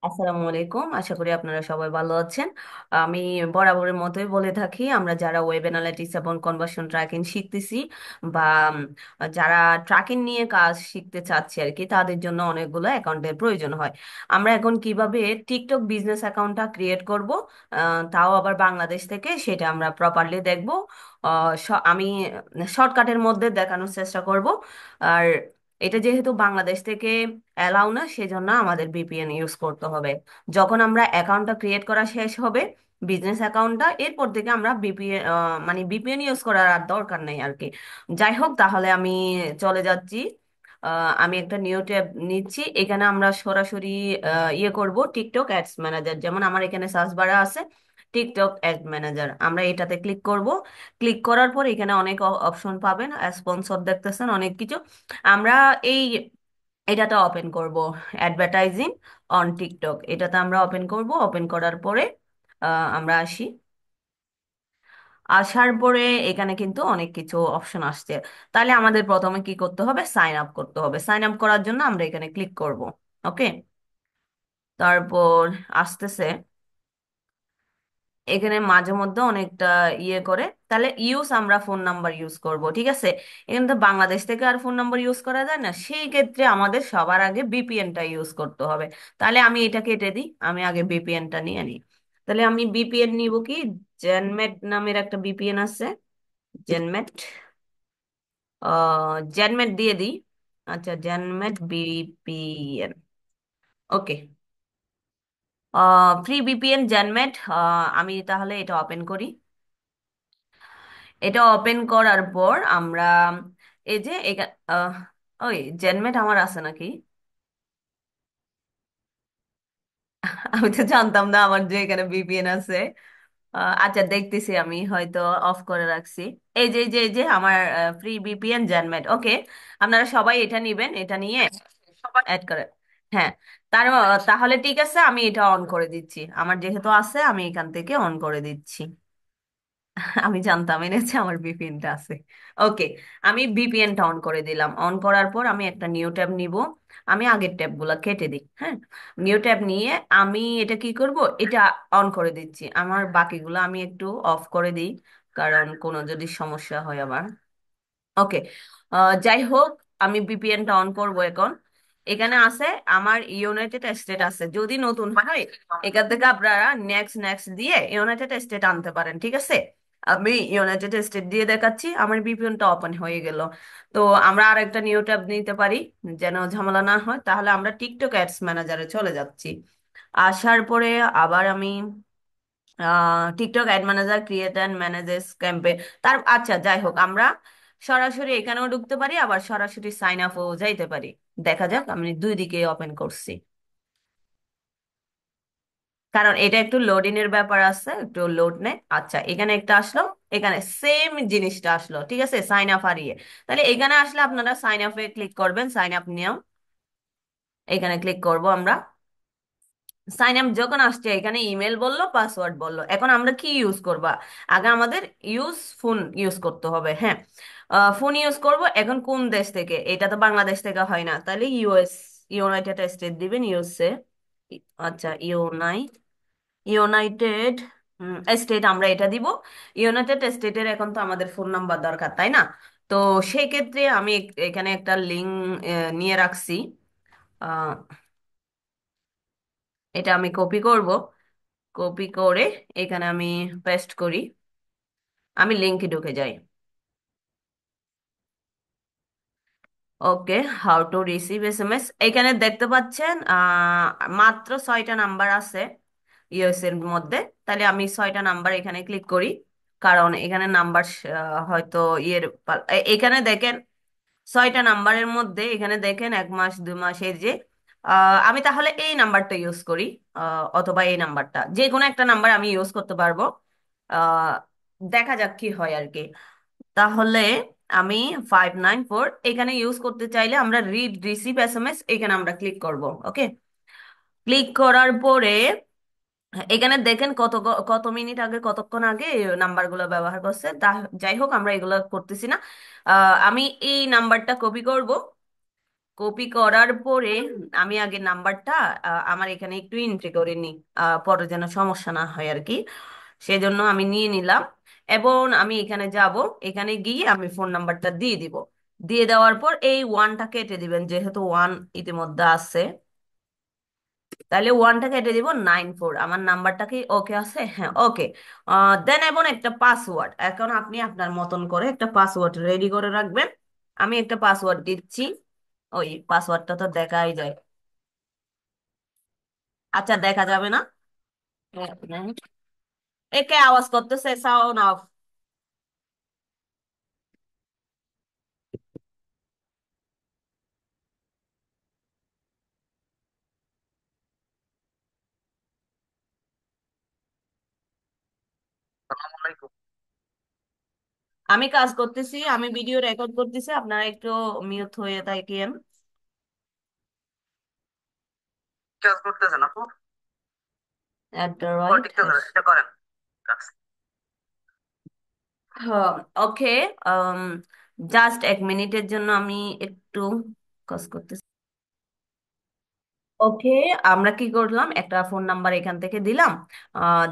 আসসালামু আলাইকুম, আশা করি আপনারা সবাই ভালো আছেন। আমি বরাবরের মতোই বলে থাকি, আমরা যারা ওয়েব অ্যানালিটিক্স এবং কনভার্সন ট্র্যাকিং শিখতেছি বা যারা ট্র্যাকিং নিয়ে কাজ শিখতে চাচ্ছি আর কি, তাদের জন্য অনেকগুলো অ্যাকাউন্টের প্রয়োজন হয়। আমরা এখন কিভাবে টিকটক বিজনেস অ্যাকাউন্টটা ক্রিয়েট করব, তাও আবার বাংলাদেশ থেকে, সেটা আমরা প্রপারলি দেখব। আমি শর্টকাটের মধ্যে দেখানোর চেষ্টা করব। আর এটা যেহেতু বাংলাদেশ থেকে অ্যালাউ না, সেজন্য আমাদের বিপিএন ইউজ করতে হবে। যখন আমরা অ্যাকাউন্টটা ক্রিয়েট করা শেষ হবে, বিজনেস অ্যাকাউন্টটা, এরপর থেকে আমরা বিপিএন মানে বিপিএন ইউজ করার আর দরকার নেই আর কি। যাই হোক, তাহলে আমি চলে যাচ্ছি। আমি একটা নিউ ট্যাব নিচ্ছি। এখানে আমরা সরাসরি ইয়ে করব, টিকটক অ্যাডস ম্যানেজার, যেমন আমার এখানে সার্চ বারে আছে টিকটক অ্যাড ম্যানেজার। আমরা এটাতে ক্লিক করব। ক্লিক করার পর এখানে অনেক অপশন পাবেন, স্পন্সর দেখতেছেন, অনেক কিছু। আমরা এই এটাতে ওপেন করব, অ্যাডভার্টাইজিং অন টিকটক, এটাতে আমরা ওপেন করব। ওপেন করার পরে আমরা আসি। আসার পরে এখানে কিন্তু অনেক কিছু অপশন আসছে। তাহলে আমাদের প্রথমে কি করতে হবে? সাইন আপ করতে হবে। সাইন আপ করার জন্য আমরা এখানে ক্লিক করব। ওকে, তারপর আসতেছে। এখানে মাঝে মধ্যে অনেকটা ইয়ে করে, তাহলে ইউজ, আমরা ফোন নাম্বার ইউজ করব, ঠিক আছে। এখানে তো বাংলাদেশ থেকে আর ফোন নাম্বার ইউজ করা যায় না, সেই ক্ষেত্রে আমাদের সবার আগে বিপিএনটা ইউজ করতে হবে। তাহলে আমি এটা কেটে দিই, আমি আগে বিপিএনটা নিয়ে নিই। তাহলে আমি বিপিএন নিব কি, জেনমেট নামের একটা বিপিএন আছে, জেনমেট। জেনমেট দিয়ে দিই। আচ্ছা, জেনমেট বিপিএন। ওকে, ফ্রি বিপিএন জেনমেট। আমি তাহলে এটা ওপেন করি। এটা ওপেন করার পর আমরা এই যে ওই জেনমেট আমার আছে নাকি? আমি তো জানতাম না আমার যে এখানে বিপিএন আছে। আচ্ছা, দেখতেছি, আমি হয়তো অফ করে রাখছি। এই যে আমার ফ্রি বিপিএন জেনমেট। ওকে, আপনারা সবাই এটা নিবেন, এটা নিয়ে অ্যাড করে। হ্যাঁ, তাহলে ঠিক আছে, আমি এটা অন করে দিচ্ছি। আমার যেহেতু আছে, আমি এখান থেকে অন করে দিচ্ছি। আমি জানতাম এনেছে আমার ভিপিএনটা আছে। ওকে, আমি ভিপিএনটা অন করে দিলাম। অন করার পর আমি একটা নিউ ট্যাব নিব। আমি আগের ট্যাব গুলা কেটে দিই, হ্যাঁ। নিউ ট্যাব নিয়ে আমি এটা কি করব, এটা অন করে দিচ্ছি। আমার বাকিগুলো আমি একটু অফ করে দিই, কারণ কোনো যদি সমস্যা হয় আবার। ওকে, যাই হোক, আমি ভিপিএনটা অন করব এখন। এখানে আছে আমার ইউনাইটেড স্টেট আছে, যদি নতুন হয় এখান থেকে আপনারা নেক্সট নেক্সট দিয়ে ইউনাইটেড স্টেট আনতে পারেন, ঠিক আছে। আমি ইউনাইটেড স্টেট দিয়ে দেখাচ্ছি, আমার ভিপিএনটা ওপেন হয়ে গেল। তো আমরা আর একটা নিউ ট্যাব নিতে পারি, যেন ঝামেলা না হয়। তাহলে আমরা টিকটক অ্যাডস ম্যানেজারে চলে যাচ্ছি। আসার পরে আবার আমি TikTok add manager, create and manages campaign. আচ্ছা, যাই হোক, আমরা সরাসরি এখানেও ঢুকতে পারি, আবার সরাসরি সাইন আপও যাইতে পারি। দেখা যাক, আমি দুই দিকে ওপেন করছি, কারণ এটা একটু লোডিং এর ব্যাপার আছে, একটু লোড নেয়। আচ্ছা, এখানে একটা আসলো, এখানে সেম জিনিসটা আসলো, ঠিক আছে, সাইন আপ হারিয়ে। তাহলে এখানে আসলে আপনারা সাইন আপে ক্লিক করবেন, সাইন আপ নিয়েও এখানে ক্লিক করব আমরা। সাইন আপ যখন আসছে, এখানে ইমেল বললো, পাসওয়ার্ড বললো, এখন আমরা কি ইউজ করবা? আগে আমাদের ফোন ইউজ করতে হবে, হ্যাঁ। ফোন ইউজ করব। এখন কোন দেশ থেকে? এটা তো বাংলাদেশ থেকে হয় না, তাহলে ইউনাইটেড স্টেট দিবেন, ইউএসএ। আচ্ছা, ইউনাইটেড স্টেট, আমরা এটা দিব। ইউনাইটেড স্টেটের এখন তো আমাদের ফোন নাম্বার দরকার, তাই না? তো সেই ক্ষেত্রে আমি এখানে একটা লিঙ্ক নিয়ে রাখছি। আহ, এটা আমি কপি করব। কপি করে এখানে আমি পেস্ট করি। আমি লিঙ্কে ঢুকে যাই। ওকে, হাউ টু রিসিভ এসএমএস, এখানে দেখতে পাচ্ছেন মাত্র 6টা নাম্বার আছে ইউএস এর মধ্যে। তাহলে আমি 6টা নাম্বার এখানে ক্লিক করি, কারণ এখানে নাম্বার হয়তো এখানে দেখেন 6টা নাম্বারের মধ্যে, এখানে দেখেন 1 মাস 2 মাস, এই যে আমি তাহলে এই নাম্বারটা ইউজ করি, অথবা এই নাম্বারটা, যে কোনো একটা নাম্বার আমি ইউজ করতে পারবো। আহ, দেখা যাক কি হয় আর কি। তাহলে আমি 594 এখানে ইউজ করতে চাইলে আমরা রিড রিসিভ এসএমএস, এখানে আমরা ক্লিক করব। ওকে, ক্লিক করার পরে এখানে দেখেন কত মিনিট আগে, কতক্ষণ আগে নাম্বারগুলো ব্যবহার করছে। যাই হোক, আমরা এগুলো করতেছি না। আমি এই নাম্বারটা কপি করব। কপি করার পরে আমি আগে নাম্বারটা আমার এখানে একটু এন্ট্রি করে নিই, পরে যেন সমস্যা না হয় আর কি। সেজন্য আমি নিয়ে নিলাম এবং আমি এখানে যাব। এখানে গিয়ে আমি ফোন নাম্বারটা দিয়ে দিব। দিয়ে দেওয়ার পর এই ওয়ানটা কেটে দিবেন, যেহেতু ওয়ান ইতিমধ্যে আছে। তাহলে ওয়ানটা কেটে দিব, 94। আমার নাম্বারটা কি ওকে আছে? হ্যাঁ, ওকে। দেন এবং একটা পাসওয়ার্ড, এখন আপনি আপনার মতন করে একটা পাসওয়ার্ড রেডি করে রাখবেন। আমি একটা পাসওয়ার্ড দিচ্ছি। ওই পাসওয়ার্ডটা তো দেখাই যায়। আচ্ছা, দেখা যাবে না। এক মিনিট। একে আওয়াজ করতেছে, সাউন্ড অফ। আমি কাজ করতেছি, আমি ভিডিও রেকর্ড করতেছি, আপনারা একটু মিউট হয়ে থাকেন। কাজ করতেছেন আপু? এট দ্য রাইট, এটা করেন। হ্যাঁ, ওকে। জাস্ট 1 মিনিটের জন্য আমি একটু কাজ করতেছি। ওকে, আমরা কি করলাম, একটা ফোন নাম্বার এখান থেকে দিলাম।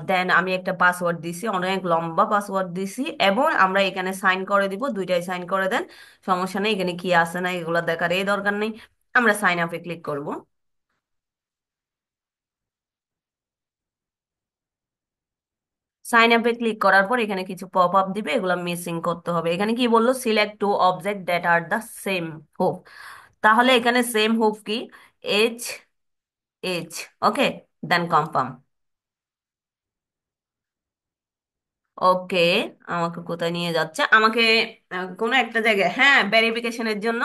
দেন আমি একটা পাসওয়ার্ড দিছি, অনেক লম্বা পাসওয়ার্ড দিছি, এবং আমরা এখানে সাইন করে দিব। দুইটাই সাইন করে দেন, সমস্যা নেই। এখানে কি আছে না এগুলো দেখার এই দরকার নেই। আমরা সাইন আপে ক্লিক করব। সাইন আপে ক্লিক করার পর এখানে কিছু পপ আপ দিবে, এগুলো মিসিং করতে হবে। এখানে কি বললো, select two object that are the same hoop. তাহলে এখানে সেম হুপ কি? H, H. Okay, then confirm. Okay, আমাকে কোথায় নিয়ে যাচ্ছে? আমাকে কোনো একটা জায়গায়, হ্যাঁ, ভেরিফিকেশনের জন্য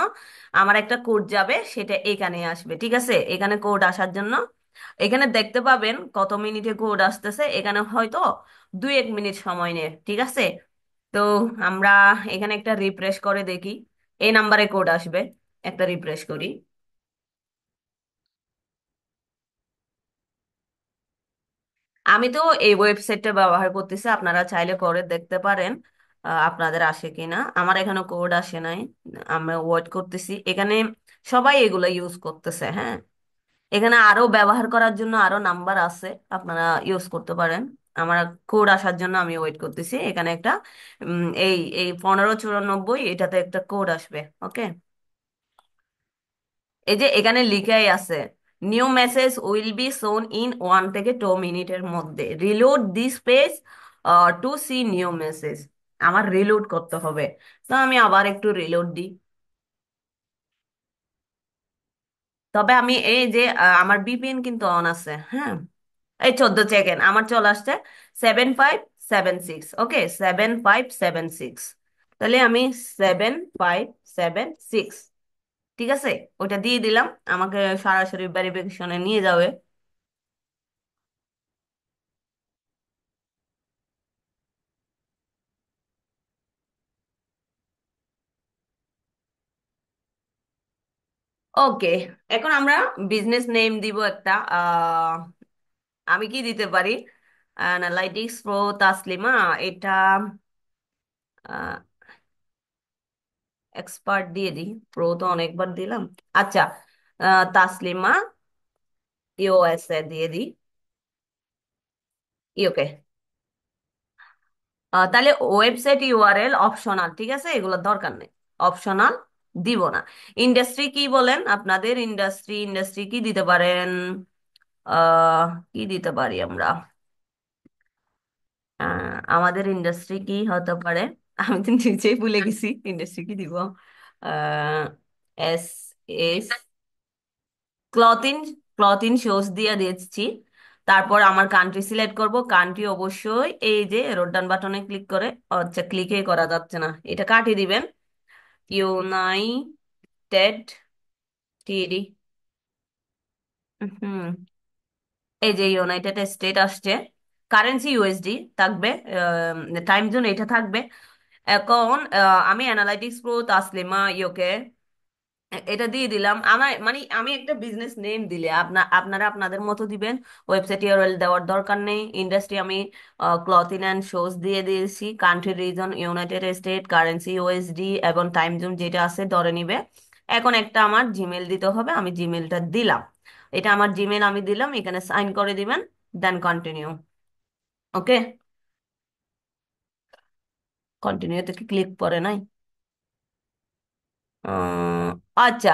আমার একটা কোড যাবে, সেটা এখানে আসবে। ঠিক আছে, এখানে কোড আসার জন্য এখানে দেখতে পাবেন কত মিনিটে কোড আসতেছে। এখানে হয়তো 2-1 মিনিট সময় নেয়। ঠিক আছে, তো আমরা এখানে একটা রিফ্রেশ করে দেখি। এই নাম্বারে কোড আসবে, একটা রিফ্রেশ করি। আমি তো এই ওয়েবসাইটটা ব্যবহার করতেছি, আপনারা চাইলে করে দেখতে পারেন আপনাদের আসে কিনা। আমার এখানে কোড আসে নাই, আমরা ওয়েট করতেছি। এখানে সবাই এগুলো ইউজ করতেছে। হ্যাঁ, এখানে আরো ব্যবহার করার জন্য আরো নাম্বার আছে, আপনারা ইউজ করতে পারেন। আমার কোড আসার জন্য আমি ওয়েট করতেছি। এখানে একটা এই এই 1594 এটাতে একটা কোড আসবে। ওকে, এই যে এখানে লিখাই আছে, new message will be shown in 1 থেকে 2 মিনিটের মধ্যে, reload this page to see new message. আমার রিলোড করতে হবে, তো আমি আবার একটু রিলোড দিই। তবে আমি এই যে আমার বিপিএন কিন্তু অন আছে। হ্যাঁ, এই 14 সেকেন্ড আমার চলে আসছে, 7576। ওকে, 7576। তাহলে আমি 7576, ঠিক আছে, ওটা দিয়ে দিলাম। আমাকে সরাসরি ভেরিফিকেশনে নিয়ে যাবে। ওকে, এখন আমরা বিজনেস নেম দিব একটা। আমি কি দিতে পারি? Analytics pro Taslima. এটা এক্সপার্ট দিয়ে দিই, প্রো তো অনেকবার দিলাম। আচ্ছা, তাসলিমা ইউএসএ দিয়ে দিই। ওকে, তাহলে ওয়েবসাইট ইউআরএল অপশনাল, ঠিক আছে, এগুলো দরকার নেই। অপশনাল দিব না। ইন্ডাস্ট্রি কি বলেন আপনাদের? ইন্ডাস্ট্রি, ইন্ডাস্ট্রি কি দিতে পারেন? কি দিতে পারি আমরা? আমাদের ইন্ডাস্ট্রি কি হতে পারে? আমি তো নিজেই ভুলে গেছি ইন্ডাস্ট্রি কি দিব। Ah S, S, clothing, clothing shoes দিয়ে দিচ্ছি। তারপর আমার কান্ট্রি সিলেক্ট করব। কান্ট্রি অবশ্যই এই যে রোড ডান বাটনে ক্লিক করে, আচ্ছা ক্লিকে করা যাচ্ছে না, এটা কাটিয়ে দিবেন। ইউনাইটেড টিডি। হুম, এই যে ইউনাইটেড স্টেট আসছে। কারেন্সি ইউএসডি থাকবে, টাইম জোন এটা থাকবে। এখন আমি অ্যানালাইটিক্স প্রো তাসলিমা ইউকে এটা দিয়ে দিলাম। আমার মানে আমি একটা বিজনেস নেম দিলে আপনারা আপনাদের মতো দিবেন। ওয়েবসাইট ইউআরএল দেওয়ার দরকার নেই। ইন্ডাস্ট্রি আমি ক্লথিং অ্যান্ড শোজ দিয়ে দিয়েছি। Country reason United state, currency USD এবং টাইম জোন যেটা আছে ধরে নিবে। এখন একটা আমার জিমেল দিতে হবে, আমি জিমেলটা দিলাম। এটা আমার জিমেল, আমি দিলাম, এখানে সাইন করে দিবেন, দেন কন্টিনিউ। ওকে, কন্টিনিউতে কি ক্লিক করে নাই? উম, আচ্ছা,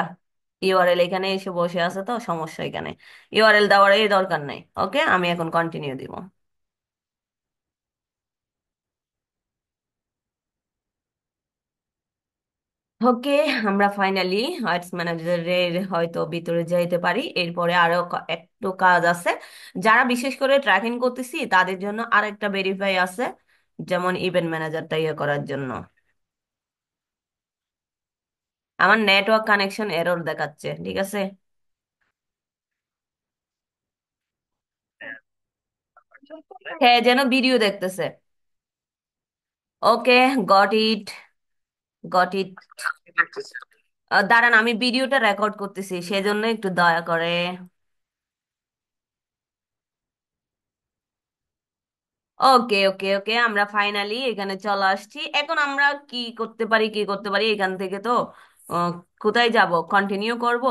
ইউআরএল এখানে এসে বসে আছে তো সমস্যা, এখানে ইউআরএল দেওয়ার এই দরকার নেই। ওকে, আমি এখন কন্টিনিউ দিব। ওকে, আমরা ফাইনালি আর্টস ম্যানেজারের হয়তো ভিতরে যাইতে পারি। এরপরে আরো একটু কাজ আছে, যারা বিশেষ করে ট্র্যাকিং করতেছি তাদের জন্য আরেকটা ভেরিফাই আছে, যেমন ইভেন্ট ম্যানেজারটা ইয়ে করার জন্য। আমার নেটওয়ার্ক কানেকশন এরর দেখাচ্ছে, ঠিক আছে। হ্যাঁ, যেন ভিডিও দেখতেছে। ওকে, গট ইট, গট ইট। দাঁড়ান, আমি ভিডিওটা রেকর্ড করতেছি, সেজন্য একটু দয়া করে। ওকে ওকে ওকে, আমরা ফাইনালি এখানে চলে আসছি। এখন আমরা কি করতে পারি, কি করতে পারি এখান থেকে তো আহ, কোথায় যাব, কন্টিনিউ করব?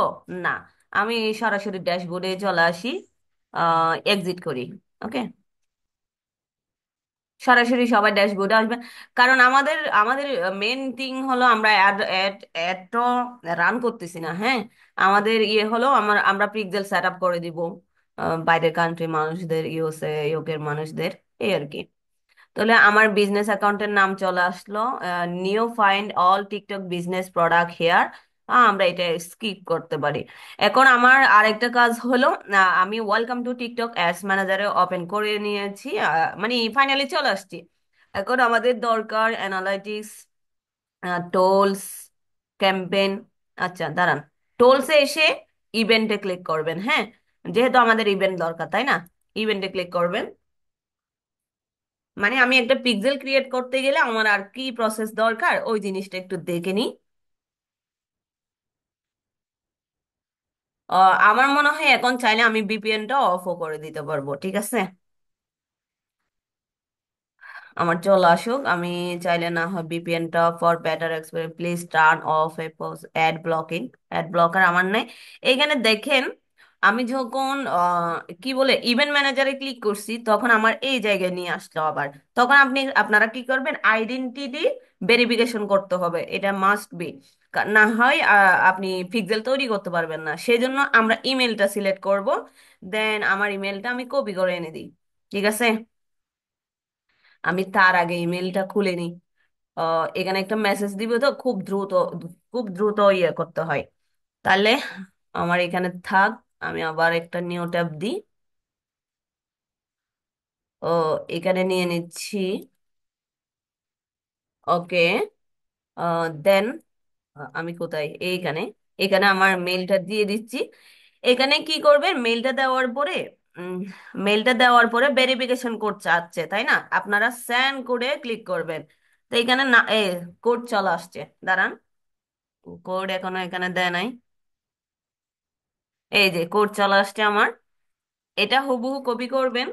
না, আমি সরাসরি ড্যাশবোর্ডে চলে আসি, এক্সিট করি। ওকে, সরাসরি সবাই ড্যাশবোর্ডে আসবেন। কারণ আমাদের আমাদের মেন থিং হলো আমরা অ্যাড অ্যাড অ্যাড তো রান করতেছি না। হ্যাঁ, আমাদের ইয়ে হলো আমরা পিক্সেল সেট আপ করে দিব বাইরের কান্ট্রি মানুষদের, ইউএসএ ইউকের মানুষদের, এই আর কি। তাহলে আমার বিজনেস অ্যাকাউন্টের নাম চলে আসলো, new find all TikTok business product here. আমরা এটা স্কিপ করতে পারি। এখন আমার আরেকটা কাজ হলো, আমি ওয়েলকাম টু টিকটক অ্যাডস ম্যানেজারে ওপেন করে নিয়েছি, মানে ফাইনালি চলে আসছি। এখন আমাদের দরকার অ্যানালাইটিক্স, টোলস, ক্যাম্পেন। আচ্ছা দাঁড়ান, টোলসে এসে ইভেন্টে ক্লিক করবেন। হ্যাঁ, যেহেতু আমাদের ইভেন্ট দরকার, তাই না? ইভেন্টে ক্লিক করবেন। মানে আমি একটা পিক্সেল ক্রিয়েট করতে গেলে আমার আর কি প্রসেস দরকার ওই জিনিসটা একটু দেখে নিই। আমার মনে হয় এখন চাইলে আমি ভিপিএনটা অফও করে দিতে পারবো, ঠিক আছে। আমার চলে আসুক, আমি চাইলে না হয় ভিপিএনটা for better experience please turn off a ad blocking. Ad blocker আমার নেই। এইখানে দেখেন, আমি যখন কি বলে ইভেন্ট ম্যানেজারে ক্লিক করছি তখন আমার এই জায়গায় নিয়ে আসলো আবার। তখন আপনারা কি করবেন, আইডেন্টিটি ভেরিফিকেশন করতে হবে, এটা মাস্ট বি। না হয় আপনি পিক্সেল তৈরি করতে পারবেন না। সেই জন্য আমরা ইমেলটা সিলেক্ট করব, দেন আমার ইমেলটা আমি কপি করে এনে দিই, ঠিক আছে। আমি তার আগে ইমেলটা খুলে নিই। এখানে একটা মেসেজ দিব তো, খুব দ্রুত, খুব দ্রুত ইয়ে করতে হয়। তাহলে আমার এখানে থাক, আমি আবার একটা নিউ ট্যাব দিই। ও, এখানে নিয়ে নিচ্ছি। ওকে, দেন আমি কোথায়, এইখানে, এখানে আমার মেলটা দিয়ে দিচ্ছি। এখানে কি করবেন, মেলটা দেওয়ার পরে উম, মেলটা দেওয়ার পরে ভেরিফিকেশন কোড চাচ্ছে, তাই না? আপনারা স্ক্যান কোডে ক্লিক করবেন। তো এখানে না, কোড চলে আসছে, দাঁড়ান, কোড এখনো এখানে দেয় নাই। এই যে কোড চলে আসছে আমার, এটা হুবহু কপি করবেন।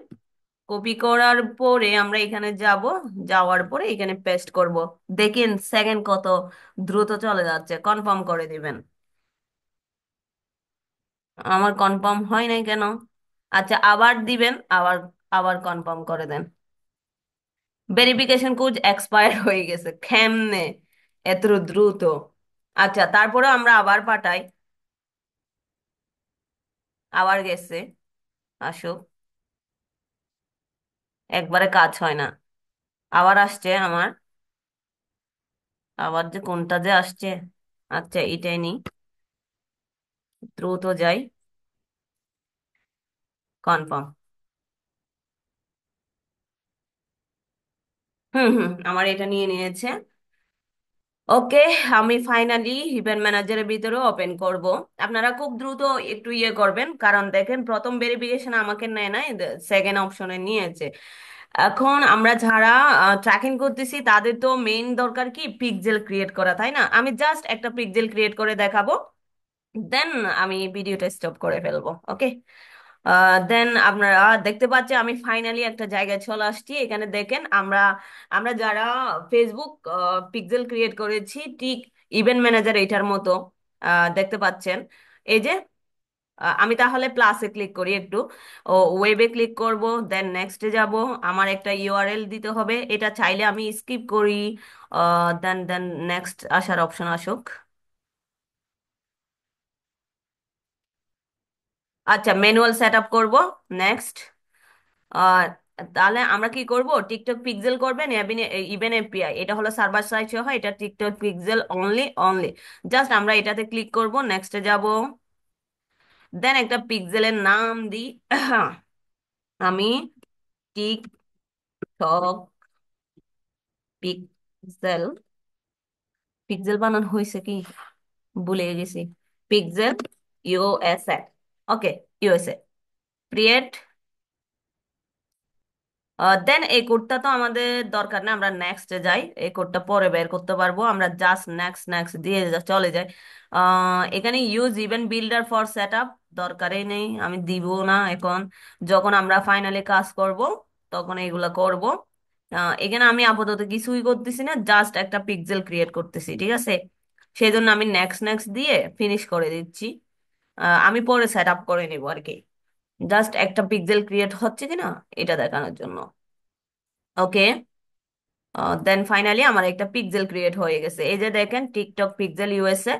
কপি করার পরে আমরা এখানে যাব, যাওয়ার পরে এখানে পেস্ট করব। দেখেন সেকেন্ড কত দ্রুত চলে যাচ্ছে, কনফার্ম করে দিবেন। আমার কনফার্ম হয় নাই কেন? আচ্ছা, আবার দিবেন, আবার আবার কনফার্ম করে দেন। ভেরিফিকেশন কোড এক্সপায়ার হয়ে গেছে, কেমনে এত দ্রুত? আচ্ছা, তারপরে আমরা আবার পাঠাই, আবার গেছে, আসুক। একবারে কাজ হয় না, আবার আসছে আমার, আবার যে কোনটা যে আসছে। আচ্ছা, এটাই নি, দ্রুত যাই, কনফার্ম। হুম হুম, আমার এটা নিয়ে নিয়েছে। ওকে, আমি ফাইনালি ইভেন্ট ম্যানেজারের ভিতরে ওপেন করব। আপনারা খুব দ্রুত একটু ইয়ে করবেন, কারণ দেখেন প্রথম ভেরিফিকেশন আমাকে নেয় নাই, সেকেন্ড অপশনে নিয়েছে। এখন আমরা যারা ট্র্যাকিং করতেছি তাদের তো মেইন দরকার কি, পিক্সেল ক্রিয়েট করা, তাই না? আমি জাস্ট একটা পিক্সেল ক্রিয়েট করে দেখাবো, দেন আমি ভিডিওটা স্টপ করে ফেলবো। ওকে, দেন আপনারা দেখতে পাচ্ছেন আমি ফাইনালি একটা জায়গায় চলে আসছি। এখানে দেখেন, আমরা আমরা যারা ফেসবুক পিক্সেল ক্রিয়েট করেছি ঠিক ইভেন্ট ম্যানেজার এটার মতো, দেখতে পাচ্ছেন এই যে আমি তাহলে প্লাসে ক্লিক করি একটু, ও ওয়েবে ক্লিক করব, দেন নেক্সটে যাব। আমার একটা ইউআরএল দিতে হবে, এটা চাইলে আমি স্কিপ করি, দেন দেন নেক্সট আসার অপশন আসুক। আচ্ছা, ম্যানুয়াল সেট আপ করবো, নেক্সট। আর তাহলে আমরা কি করব, টিকটক পিক্সেল করবেন ইভেন এপিআই, এটা হলো সার্ভার সাইড সহ, এটা TikTok pixel only only. Just আমরা এটাতে ক্লিক করব, নেক্সটে যাব, দেন একটা পিক্সেলের নাম দিই। আমি টিকটক পিক্সেল, পিক্সেল বানানো হয়েছে কি ভুলে গেছি, পিক্সেল ইউএসএ। ওকে, ইউএসএ, ক্রিয়েট। দেন এই কোডটা তো আমাদের দরকার না, আমরা নেক্সটে যাই, এই কোডটা পরে বের করতে পারবো, আমরা জাস্ট নেক্সট নেক্সট দিয়ে চলে যাই। এখানে use event builder for set up দরকারই নেই, আমি দিব না এখন, যখন আমরা ফাইনালি কাজ করব তখন এগুলা করব। এখানে আমি আপাতত কিছুই করতেছি না, জাস্ট একটা পিক্সেল ক্রিয়েট করতেছি, ঠিক আছে? সেই জন্য আমি নেক্সট নেক্সট দিয়ে ফিনিশ করে দিচ্ছি। আমি পরে সেট আপ করে নিব আর কি, জাস্ট একটা পিক্সেল ক্রিয়েট হচ্ছে কিনা এটা দেখানোর জন্য। ওকে, দেন ফাইনালি আমার একটা পিক্সেল ক্রিয়েট হয়ে গেছে, এই যে দেখেন টিকটক পিক্সেল ইউএসএ।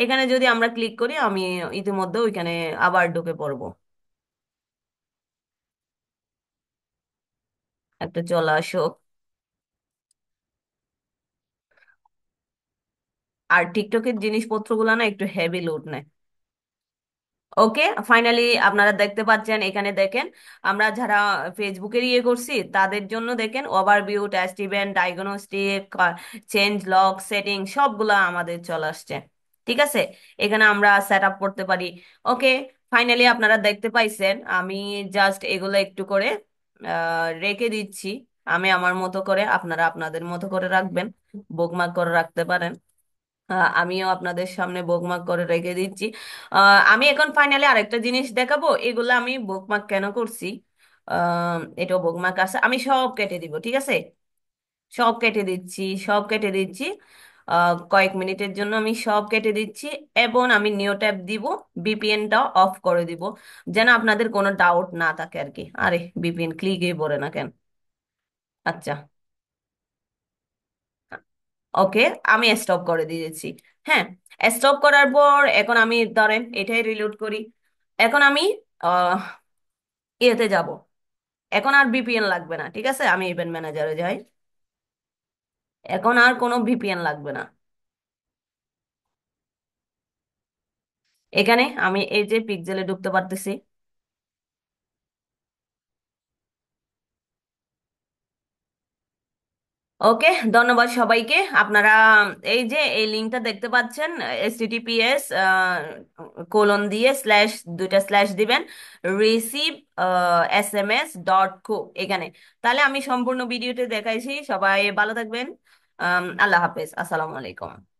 এখানে যদি আমরা ক্লিক করি, আমি ইতিমধ্যে ওইখানে আবার ঢুকে পড়বো, একটা চলে আসুক। আর টিকটকের জিনিসপত্রগুলো না একটু হেভি লোড নেয়। ওকে, ফাইনালি আপনারা দেখতে পাচ্ছেন, এখানে দেখেন আমরা যারা ফেসবুকের ইয়ে করছি তাদের জন্য দেখেন overview, test event, diagnostic, change log, setting সবগুলা আমাদের চলে আসছে। ঠিক আছে, এখানে আমরা সেট আপ করতে পারি। ওকে, ফাইনালি আপনারা দেখতে পাইছেন, আমি জাস্ট এগুলো একটু করে রেখে দিচ্ছি। আমি আমার মতো করে, আপনারা আপনাদের মতো করে রাখবেন, বুকমার্ক করে রাখতে পারেন। আমিও আপনাদের সামনে বুকমার্ক করে রেখে দিচ্ছি। আমি এখন ফাইনালি আরেকটা জিনিস দেখাবো, এগুলো আমি বুকমার্ক কেন করছি। এটাও বুকমার্ক আছে, আমি সব কেটে দিব, ঠিক আছে? সব কেটে দিচ্ছি, সব কেটে দিচ্ছি। কয়েক মিনিটের জন্য আমি সব কেটে দিচ্ছি, এবং আমি নিউ ট্যাব দিব, ভিপিএনটাও অফ করে দিব, যেন আপনাদের কোনো ডাউট না থাকে আর কি। আরে, ভিপিএন ক্লিকই পড়ে না কেন? আচ্ছা, ওকে, আমি স্টপ করে দিয়েছি। হ্যাঁ, স্টপ করার পর এখন আমি ধরেন এটাই রিলোড করি। এখন আমি আহ ইয়েতে যাব, এখন আর ভিপিএন লাগবে না, ঠিক আছে? আমি ইভেন্ট ম্যানেজারে যাই, এখন আর কোনো ভিপিএন লাগবে না। এখানে আমি এই যে পিক্সেলে ঢুকতে পারতেছি। ওকে, ধন্যবাদ সবাইকে। আপনারা এই যে এই লিঙ্কটা দেখতে পাচ্ছেন, https : দিয়ে দুইটা স্ল্যাশ দিবেন, রিসিভ SMS.co, এখানে। তাহলে আমি সম্পূর্ণ ভিডিওতে দেখাইছি, সবাই ভালো থাকবেন। আল্লাহ হাফেজ, আসসালামু আলাইকুম।